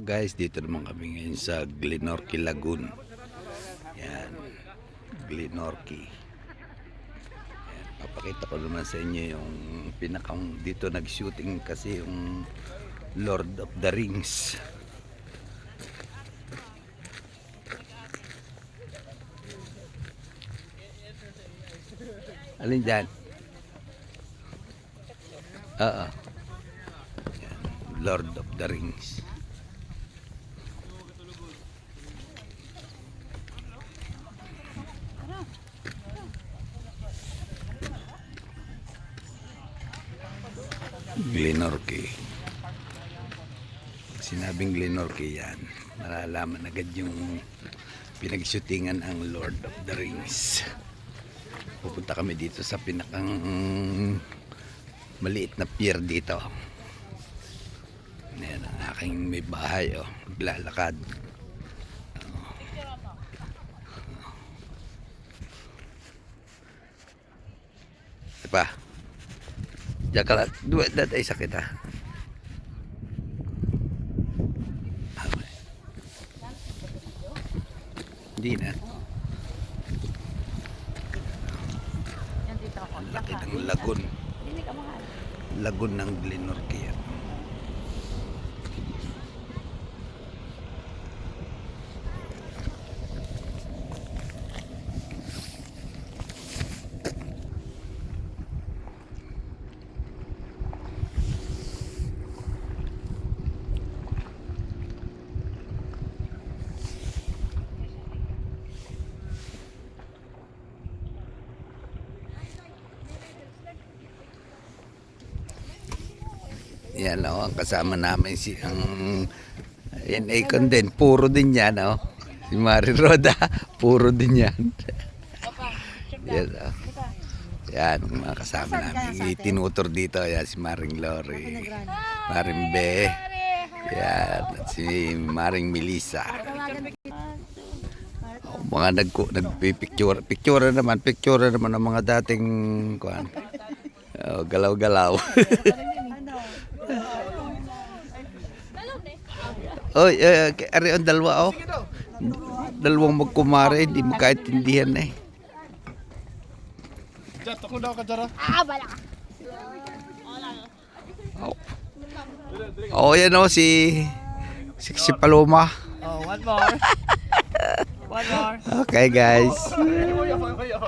guys, dito naman kami ngayon sa Glenorchy Lagoon. Yan, Glenorchy. Yan, papakita ko naman sa inyo yung pinakang dito nag-shooting kasi yung Lord of the Rings. Alin dyan? Oo. Yan, Lord of the Rings. Glenorchy. Sinabing Glenorchy yan, malalaman agad yung pinagshootingan ang Lord of the Rings. Pupunta kami dito sa pinakang maliit na pier dito. Ayan ang aking may bahay, oh, maglalakad. Diba? Diyan ka lang, datay sakit ha. Hindi na. Ang laki ng lagoon. Lagoon ng Glenorchy yan. Yan o, ang kasama namin si ang Icon din, puro din yan o. Si Mari Roda, puro din yan. Yan o. Yan, mga kasama namin. Itinutor dito, yan si Maring Lori, Maring Be, yan, at si Maring Melissa. O, mga nagpipicture, picture naman ang mga dating kuan. O, galaw-galaw. Oy, ari ang dalawa oh. Dalawang magkumare, hindi magkaintindihan eh. Jat, ako daw ka jara. Bala ka. Oh, yan oh si Paloma. Oh, one more. One more. Okay, guys.